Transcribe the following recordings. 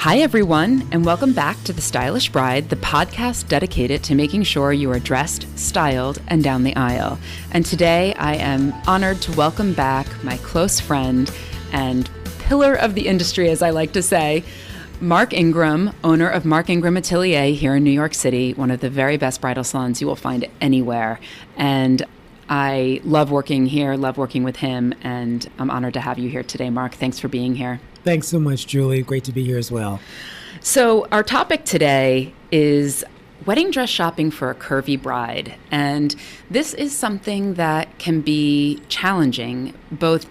Hi, everyone, and welcome back to The Stylish Bride, the podcast dedicated to making sure you are dressed, styled, and down the aisle. And today I am honored to welcome back my close friend and pillar of the industry, as I like to say, Mark Ingram, owner of Mark Ingram Atelier here in New York City, one of the very best bridal salons you will find anywhere. And I love working here, love working with him, and I'm honored to have you here today, Mark. Thanks for being here. Thanks so much, Julie. Great to be here as well. So our topic today is wedding dress shopping for a curvy bride. And this is something that can be challenging, both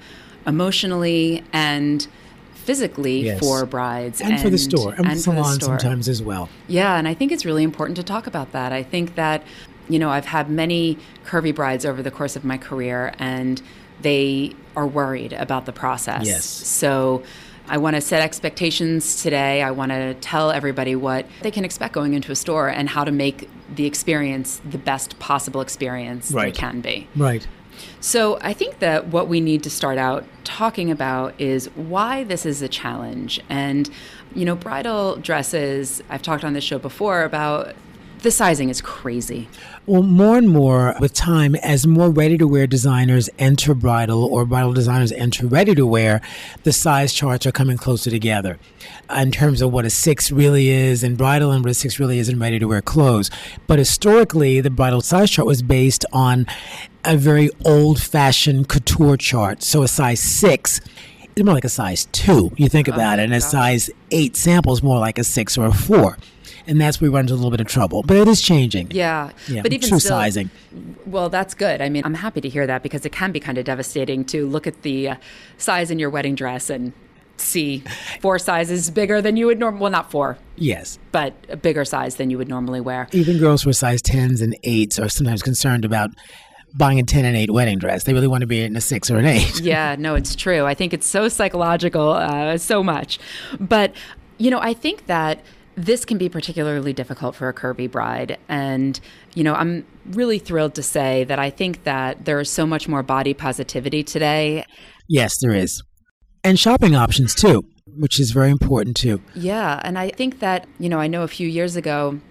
emotionally and physically for brides. And for the store, and for the salon sometimes as well. Yeah, and I think it's really important to talk about that. I think that, you know, I've had many curvy brides over the course of my career, and they are worried about the process. Yes. So I want to set expectations today. I want to tell everybody what they can expect going into a store and how to make the experience the best possible experience it can be. Right. So I think that what we need to start out talking about is why this is a challenge. And, you know, bridal dresses, I've talked on this show before about the sizing is crazy. Well, more and more with time, as more ready-to-wear designers enter bridal or bridal designers enter ready-to-wear, the size charts are coming closer together in terms of what a 6 really is in bridal and what a 6 really is in ready-to-wear clothes. But historically, the bridal size chart was based on a very old-fashioned couture chart. So a size 6 is more like a size 2. You think about it, and a size 8 sample is more like a 6 or a 4. And that's where we run into a little bit of trouble. But it is changing. Yeah. But even true still, sizing. Well, that's good. I mean, I'm happy to hear that because it can be kind of devastating to look at the size in your wedding dress and see 4 sizes bigger than you would normally, well, not 4. Yes. But a bigger size than you would normally wear. Even girls who are size 10s and 8s are sometimes concerned about buying a 10 and 8 wedding dress. They really want to be in a 6 or an 8. Yeah, no, it's true. I think it's so psychological, so much. But, you know, I think that this can be particularly difficult for a curvy bride. And, you know, I'm really thrilled to say that I think that there is so much more body positivity today. Yes, there is. And shopping options too, which is very important too. Yeah. And I think that, you know, I know a few years ago,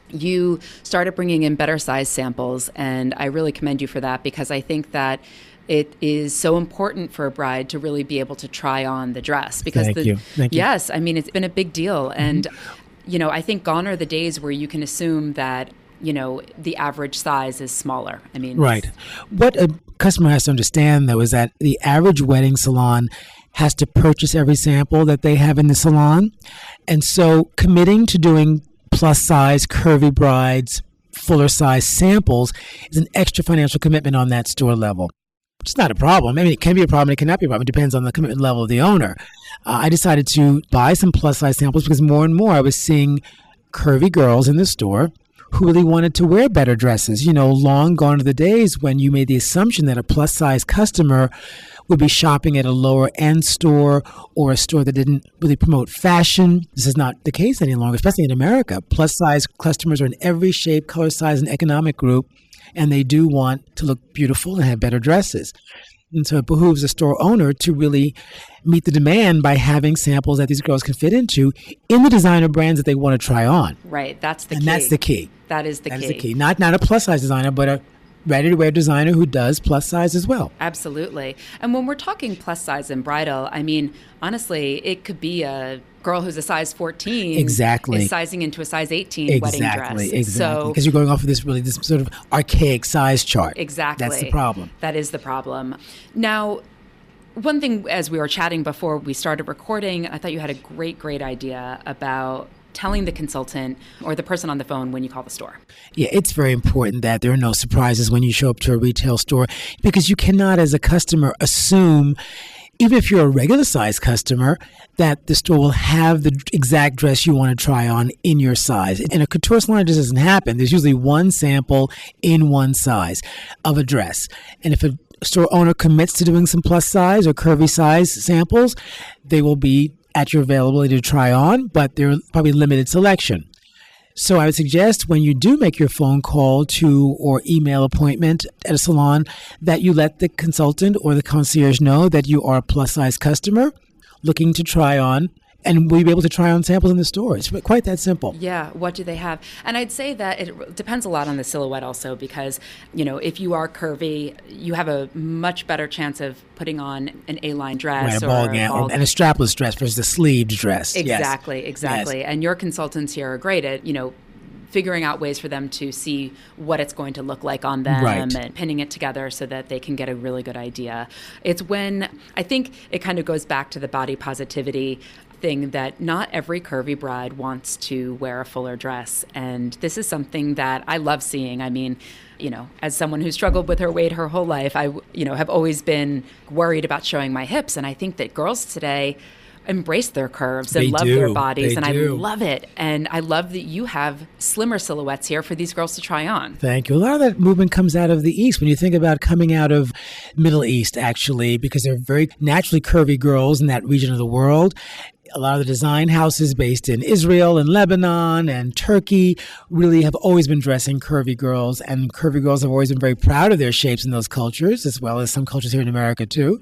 you started bringing in better size samples. And I really commend you for that because I think that it is so important for a bride to really be able to try on the dress. Because Thank you. Yes, I mean, it's been a big deal. And you know, I think gone are the days where you can assume that, you know, the average size is smaller. I mean, right. What a customer has to understand, though, is that the average wedding salon has to purchase every sample that they have in the salon. And so committing to doing plus size, curvy brides, fuller size samples is an extra financial commitment on that store level. It's not a problem. I mean, it can be a problem. It cannot be a problem. It depends on the commitment level of the owner. I decided to buy some plus-size samples because more and more I was seeing curvy girls in the store who really wanted to wear better dresses. You know, long gone are the days when you made the assumption that a plus-size customer would be shopping at a lower-end store or a store that didn't really promote fashion. This is not the case any longer, especially in America. Plus-size customers are in every shape, color, size, and economic group. And they do want to look beautiful and have better dresses. And so it behooves a store owner to really meet the demand by having samples that these girls can fit into in the designer brands that they want to try on. Right. That's the key. And that's the key. That is the key. That is the key. Not a plus-size designer, but a ready-to-wear designer who does plus size as well. Absolutely. And when we're talking plus size in bridal, I mean, honestly, it could be a girl who's a size 14 exactly is sizing into a size 18 wedding dress. Exactly. So, because you're going off of this sort of archaic size chart. Exactly. That's the problem. That is the problem. Now, one thing as we were chatting before we started recording, I thought you had a great idea about telling the consultant or the person on the phone when you call the store. Yeah, it's very important that there are no surprises when you show up to a retail store because you cannot, as a customer, assume, even if you're a regular size customer, that the store will have the exact dress you want to try on in your size. In a couture salon, it just doesn't happen. There's usually one sample in one size of a dress. And if a store owner commits to doing some plus size or curvy size samples, they will be at your availability to try on, but they're probably limited selection. So I would suggest when you do make your phone call to or email appointment at a salon that you let the consultant or the concierge know that you are a plus size customer looking to try on And we'll be able to try on samples in the store. It's quite that simple. Yeah. What do they have? And I'd say that it depends a lot on the silhouette also because, you know, if you are curvy, you have a much better chance of putting on an A-line dress Right, a ball gown and a strapless dress versus a sleeved dress. Exactly. Yes. And your consultants here are great at, figuring out ways for them to see what it's going to look like on them and pinning it together so that they can get a really good idea. It's when I think it kind of goes back to the body positivity thing that not every curvy bride wants to wear a fuller dress. And this is something that I love seeing. I mean, as someone who struggled with her weight her whole life, I, have always been worried about showing my hips. And I think that girls today embrace their curves and love their bodies. I love it. And I love that you have slimmer silhouettes here for these girls to try on. Thank you. A lot of that movement comes out of the East. When you think about coming out of Middle East, actually, because they're very naturally curvy girls in that region of the world. A lot of the design houses based in Israel and Lebanon and Turkey really have always been dressing curvy girls, and curvy girls have always been very proud of their shapes in those cultures, as well as some cultures here in America too.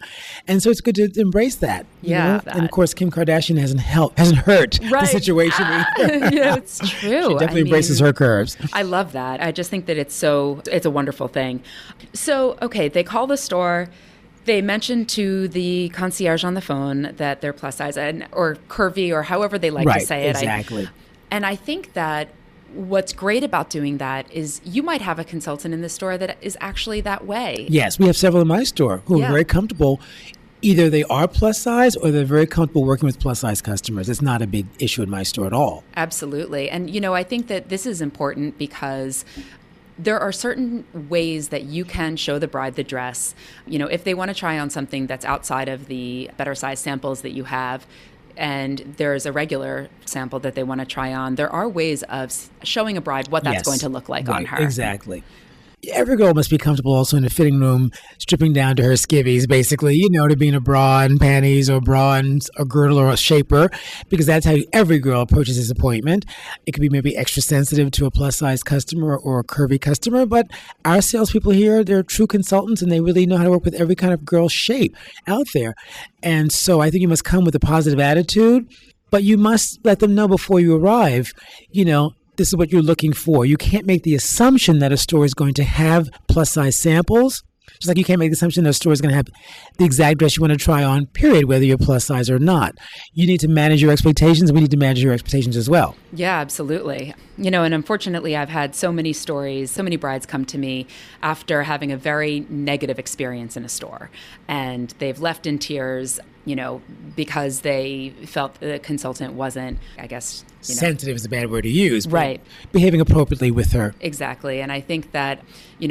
And so it's good to embrace that. Yeah. And of course, Kim Kardashian hasn't hurt the situation either. Yeah, it's true. She definitely embraces her curves. I love that. I just think that it's a wonderful thing. So, okay, they call the store. They mentioned to the concierge on the phone that they're plus size or curvy or however they like to say it. Exactly. And I think that what's great about doing that is you might have a consultant in the store that is actually that way. Yes, we have several in my store who are very comfortable. Either they are plus size or they're very comfortable working with plus size customers. It's not a big issue in my store at all. Absolutely. And, I think that this is important because there are certain ways that you can show the bride the dress. If they want to try on something that's outside of the better size samples that you have, and there's a regular sample that they want to try on, there are ways of showing a bride what that's going to look like on her. Exactly. Every girl must be comfortable also in a fitting room, stripping down to her skivvies, basically, to be in a bra and panties or bra and a girdle or a shaper, because that's how every girl approaches this appointment. It could be maybe extra sensitive to a plus-size customer or a curvy customer, but our salespeople here, they're true consultants, and they really know how to work with every kind of girl shape out there. And so I think you must come with a positive attitude, but you must let them know before you arrive, this is what you're looking for. You can't make the assumption that a store is going to have plus-size samples. Just like you can't make the assumption that a store is going to have the exact dress you want to try on, period, whether you're plus size or not. You need to manage your expectations. We need to manage your expectations as well. Yeah, absolutely. And unfortunately, I've had so many stories, so many brides come to me after having a very negative experience in a store. And they've left in tears, because they felt the consultant wasn't, I guess, sensitive is a bad word to use, but right, behaving appropriately with her. Exactly. And I think that,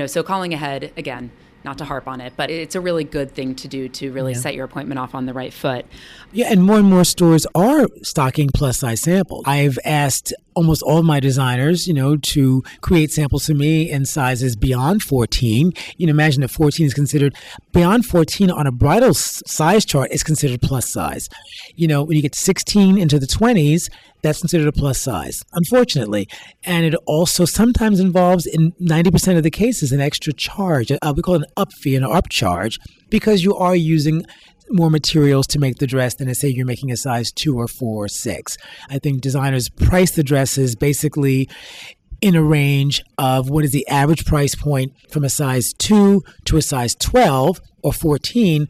so calling ahead, again, not to harp on it, but it's a really good thing to do to really set your appointment off on the right foot. Yeah, and more stores are stocking plus size samples. I've asked almost all my designers, to create samples for me in sizes beyond 14. Imagine that 14 is considered, beyond 14 on a bridal size chart is considered plus size. When you get 16 into the 20s, that's considered a plus size, unfortunately. And it also sometimes involves, in 90% of the cases, an extra charge. We call it an up fee, an upcharge, because you are using more materials to make the dress than, say, you're making a size 2 or 4 or 6. I think designers price the dresses basically in a range of what is the average price point from a size 2 to a size 12 or 14.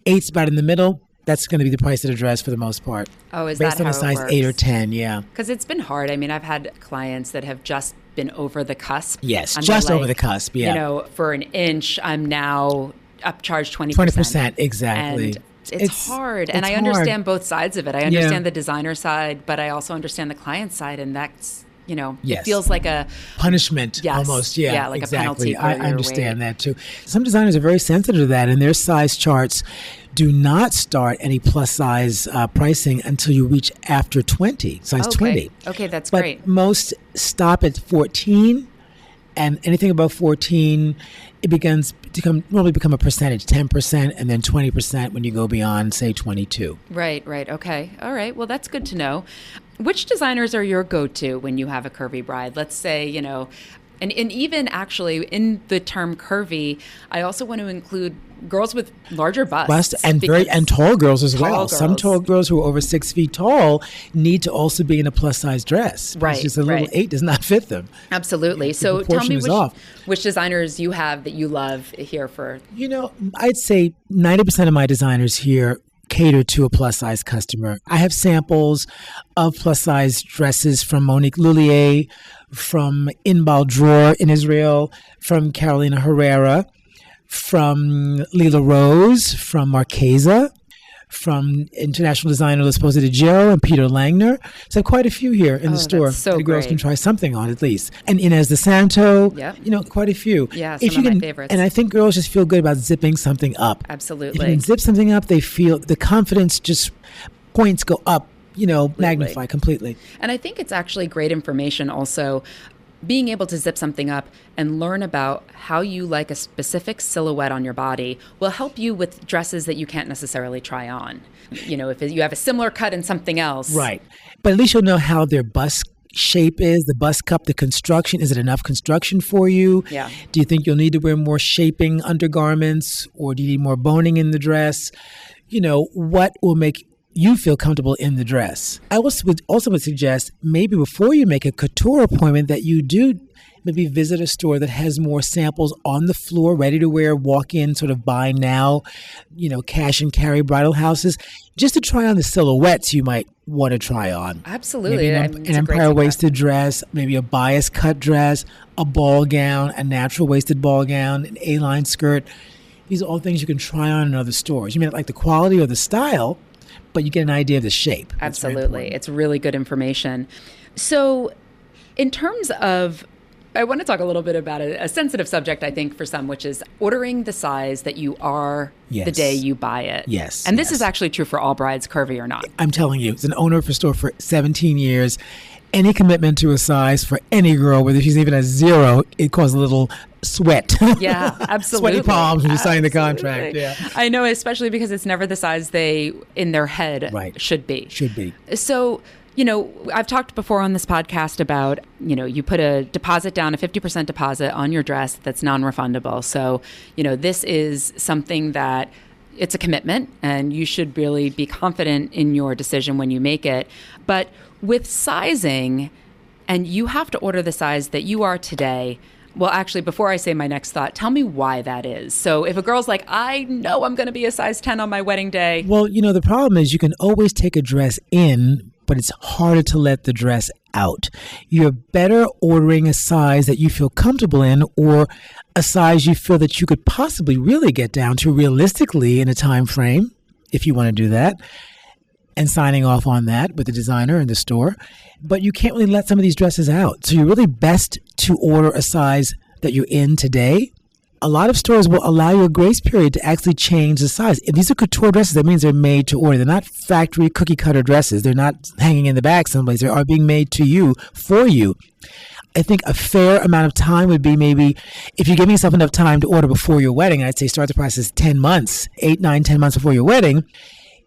8's about in the middle. That's going to be the price of the dress for the most part. Oh, is based that on how a size it works? 8 or 10, yeah. Because it's been hard. I mean, I've had clients that have just been over the cusp. Yes, just over the cusp, yeah. For an inch, I'm now upcharged 20%. 20%, exactly. And it's hard. And I understand both sides of it. I understand the designer side, but I also understand the client side. And that's, it feels like a punishment almost. Yeah, yeah, like exactly. a penalty for I your understand weight. that too. Some designers are very sensitive to that, and their size charts do not start any plus size pricing until you reach after 20, size 20. Okay, that's but great. Most stop at 14, and anything above 14, it begins to normally become a percentage, 10%, and then 20% when you go beyond, say, 22. Right. Okay. All right. Well, that's good to know. Which designers are your go-to when you have a curvy bride? Let's say, And even actually in the term curvy, I also want to include girls with larger busts. And tall girls as well. Girls. Some tall girls who are over 6 feet tall need to also be in a plus size dress. Right. Just a little 8 does not fit them. Absolutely. So tell me which designers you have that you love here for. I'd say 90% of my designers here cater to a plus size customer. I have samples of plus size dresses from Monique Lullier, from Inbal Dror in Israel, from Carolina Herrera, from Leela Rose, from Marchesa, from international designer L'esposa di Gio and Peter Langner. So quite a few here in the store. So the girls can try something on at least. And Inez de Santo, quite a few. Yeah, some of my favorites. And I think girls just feel good about zipping something up. Absolutely. If you can zip something up, they feel the confidence just points go up, magnify completely. And I think it's actually great information also, being able to zip something up and learn about how you like a specific silhouette on your body will help you with dresses that you can't necessarily try on. If you have a similar cut in something else. Right. But at least you'll know how their bust shape is, the bust cup, the construction. Is it enough construction for you? Yeah. Do you think you'll need to wear more shaping undergarments, or do you need more boning in the dress? What will make you feel comfortable in the dress. I would suggest maybe before you make a couture appointment that you do maybe visit a store that has more samples on the floor, ready to wear, walk in, sort of buy now, cash and carry bridal houses, just to try on the silhouettes you might want to try on. Absolutely. Maybe an empire waisted dress, maybe a bias cut dress, a ball gown, a natural waisted ball gown, an A-line skirt. These are all things you can try on in other stores. You may not like the quality or the style, but you get an idea of the shape. Absolutely. It's really good information. So in terms of, I want to talk a little bit about a sensitive subject, I think, for some, which is ordering the size that you are the day you buy it. Yes. And this is actually true for all brides, curvy or not. I'm telling you, as an owner of a store for 17 years, any commitment to a size for any girl, whether she's even a 0, it causes a little sweat. Yeah, absolutely. Sweaty palms when you sign the contract. Yeah. I know, especially because it's never the size they, in their head, should be. Should be. So, I've talked before on this podcast about, you put a deposit down, a 50% deposit on your dress that's non-refundable. So, this is something that it's a commitment and you should really be confident in your decision when you make it. But with sizing, and you have to order the size that you are today. Well, actually, before I say my next thought, tell me why that is. So if a girl's like, I know I'm going to be a size 10 on my wedding day. Well, the problem is you can always take a dress in, but it's harder to let the dress out. You're better ordering a size that you feel comfortable in, or a size you feel that you could possibly really get down to realistically in a time frame, if you want to do that, and signing off on that with the designer in the store. But you can't really let some of these dresses out. So you're really best to order a size that you're in today. A lot of stores will allow you a grace period to actually change the size. If these are couture dresses, that means they're made to order. They're not factory cookie cutter dresses. They're not hanging in the back someplace. They are being made to you, for you. I think a fair amount of time would be maybe, if you're giving yourself enough time to order before your wedding, I'd say start the process 10 months, 8, 9, 10 months before your wedding.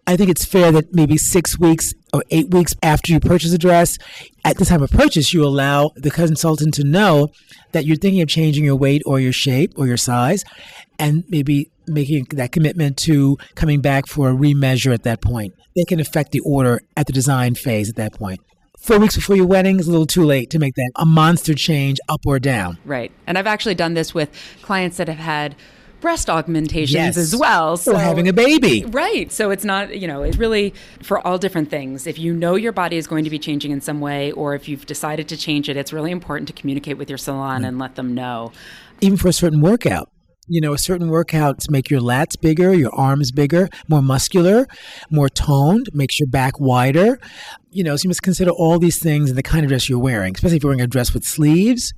I think it's fair that maybe 6 weeks or 8 weeks after you purchase a dress, at the time of purchase, you allow the consultant to know that you're thinking of changing your weight or your shape or your size, and maybe making that commitment to coming back for a remeasure at that point. They can affect the order at the design phase at that point. 4 weeks before your wedding is a little too late to make that a monster change up or down. Right. And I've actually done this with clients that have had breast augmentations as well. So, or having a baby. Right. So it's not, it's really for all different things. If you know your body is going to be changing in some way, or if you've decided to change it, it's really important to communicate with your salon and let them know. Even for a certain workout. A certain workouts make your lats bigger, your arms bigger, more muscular, more toned, makes your back wider. So you must consider all these things in the kind of dress you're wearing, especially if you're wearing a dress with sleeves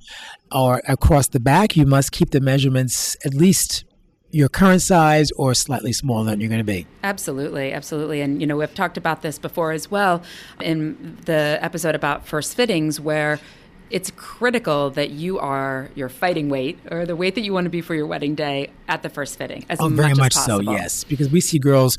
or across the back. You must keep the measurements at least your current size or slightly smaller than you're going to be. Absolutely, absolutely. And, we've talked about this before as well in the episode about first fittings, where it's critical that you're fighting weight, or the weight that you want to be for your wedding day, at the first fitting as much very as much possible. so, yes. Because we see girls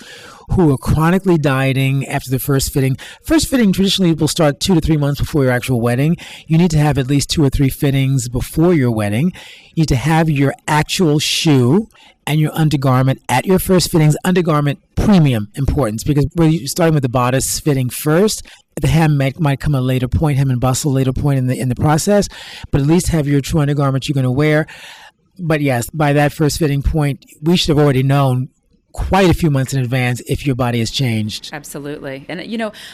who are chronically dieting after the first fitting. First fitting traditionally will start 2 to 3 months before your actual wedding. You need to have at least 2 or 3 fittings before your wedding. You need to have your actual shoe and your undergarment at your first fittings. Undergarment, premium importance, because we're starting with the bodice fitting first. The hem might come a later point, hem and bustle later point in the process, but at least have your true undergarment you're going to wear. But yes, by that first fitting point, we should have already known quite a few months in advance if your body has changed. Absolutely. And,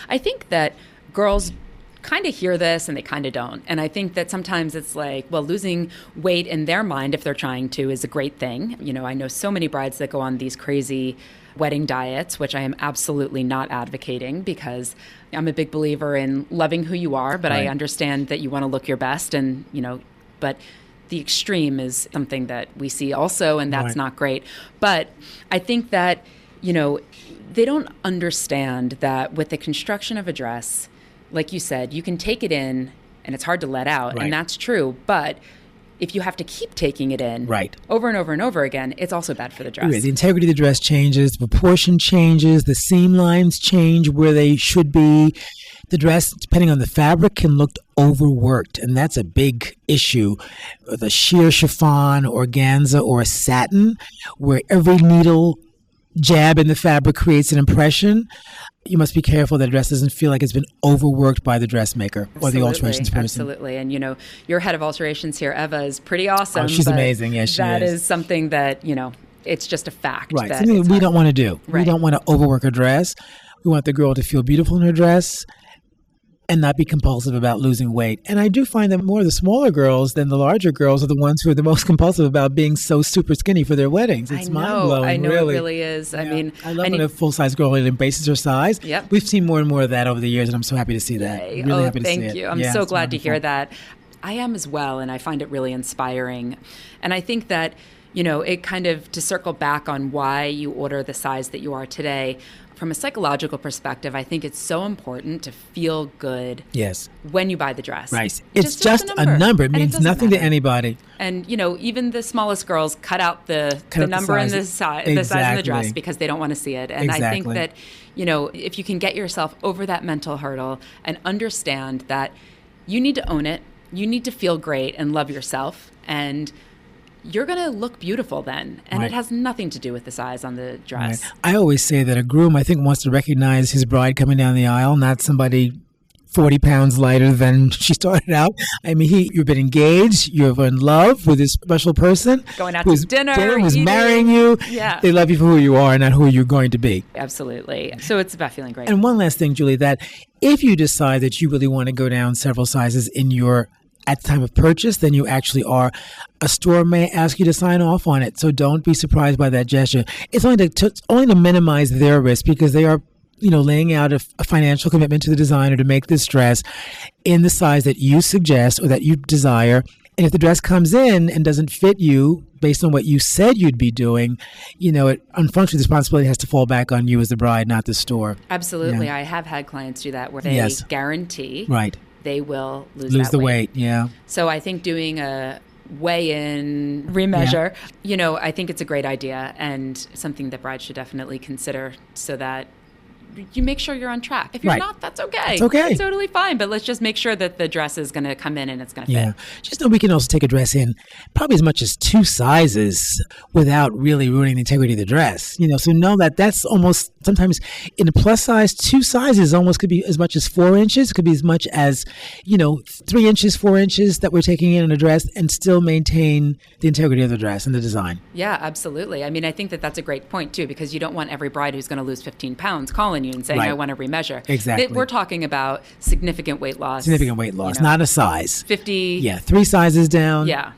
I think that girls kind of hear this and they kind of don't. And I think that sometimes it's like, well, losing weight in their mind, if they're trying to, is a great thing. I know so many brides that go on these crazy wedding diets, which I am absolutely not advocating, because I'm a big believer in loving who you are, but right. I understand that you want to look your best, and, but the extreme is something that we see also, and that's right. Not great. But I think that, they don't understand that with the construction of a dress, like you said, you can take it in and it's hard to let out. Right. And that's true. But if you have to keep taking it in right. over and over and over again, it's also bad for the dress. Right. The integrity of the dress changes, the proportion changes, the seam lines change where they should be. The dress, depending on the fabric, can look overworked, and that's a big issue. The sheer chiffon, organza, or a satin, where every needle jab in the fabric creates an impression. You must be careful that the dress doesn't feel like it's been overworked by the dressmaker or the alterations person. Absolutely. And, your head of alterations here, Eva, is pretty awesome. Oh, she's amazing. Yes, she is. That is something that, it's just a fact. Right. Something we don't want to do. Right. We don't want to overwork a dress. We want the girl to feel beautiful in her dress and not be compulsive about losing weight. And I do find that more the smaller girls than the larger girls are the ones who are the most compulsive about being so super skinny for their weddings. It's mind-blowing, I know really. It really is. Yeah. I love when a full-size girl embraces her size. Yep. We've seen more and more of that over the years, and I'm so happy to see that. Yay. Really happy to see it. Thank you. I'm so glad to hear that. I am as well, and I find it really inspiring. And I think that, it kind of, to circle back on why you order the size that you are today, from a psychological perspective, I think it's so important to feel good when you buy the dress. Right. It's just a number. It means nothing to anybody. And, even the smallest girls cut out the number and the size of the dress because they don't want to see it. And I think that, if you can get yourself over that mental hurdle and understand that you need to own it, you need to feel great and love yourself, and you're going to look beautiful then. And It has nothing to do with the size on the dress. Right. I always say that a groom, I think, wants to recognize his bride coming down the aisle, not somebody 40 pounds lighter than she started out. I mean, you've been engaged, you're in love with this special person. Going out to dinner, who's marrying you. Yeah. They love you for who you are, not who you're going to be. Absolutely. So it's about feeling great. And one last thing, Julie, that if you decide that you really want to go down several sizes at the time of purchase, then you actually are. A store may ask you to sign off on it, so don't be surprised by that gesture. It's only to minimize their risk, because they are, laying out a financial commitment to the designer to make this dress in the size that you suggest or that you desire. And if the dress comes in and doesn't fit you based on what you said you'd be doing, unfortunately, the responsibility has to fall back on you as the bride, not the store. Absolutely. Yeah. I have had clients do that where they guarantee they will lose the weight. Yeah. So I think doing a weigh-in, remeasure, I think it's a great idea and something that brides should definitely consider, so that you make sure you're on track. If you're not, that's okay. It's okay. It's totally fine. But let's just make sure that the dress is going to come in and it's going to fit. Yeah. Just know we can also take a dress in probably as much as 2 sizes without really ruining the integrity of the dress. So know that that's almost, sometimes in a plus size, 2 sizes almost could be as much as 4 inches. It could be as much as, 3 inches, 4 inches that we're taking in a dress and still maintain the integrity of the dress and the design. Yeah, absolutely. I mean, I think that that's a great point too, because you don't want every bride who's going to lose 15 pounds calling you and saying, I want to remeasure. Exactly. We're talking about significant weight loss. Not a size. 50. Yeah, 3 sizes down. Yeah.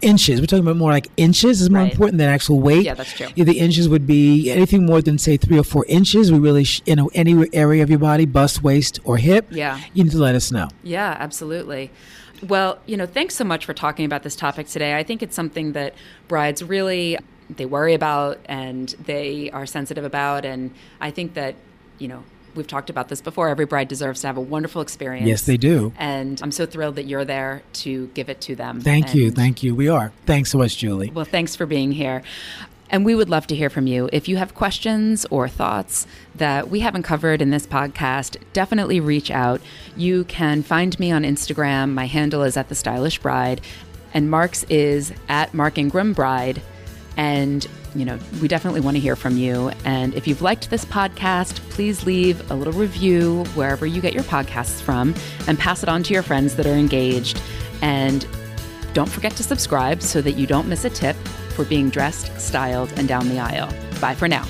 Inches. We're talking about more like inches is more important than actual weight. Yeah, that's true. The inches would be anything more than, say, 3 or 4 inches. We really, any area of your body, bust, waist, or hip, you need to let us know. Yeah, absolutely. Well, thanks so much for talking about this topic today. I think it's something that brides really, they worry about and they are sensitive about. And I think that, we've talked about this before, every bride deserves to have a wonderful experience. Yes, they do. And I'm so thrilled that you're there to give it to them. Thank you. We are. Thanks so much, Julie. Well, thanks for being here. And we would love to hear from you. If you have questions or thoughts that we haven't covered in this podcast, definitely reach out. You can find me on Instagram. My handle is @TheStylishBride, and Mark's is @MarkIngramBride. And, we definitely want to hear from you. And if you've liked this podcast, please leave a little review wherever you get your podcasts from and pass it on to your friends that are engaged. And don't forget to subscribe so that you don't miss a tip for being dressed, styled, and down the aisle. Bye for now.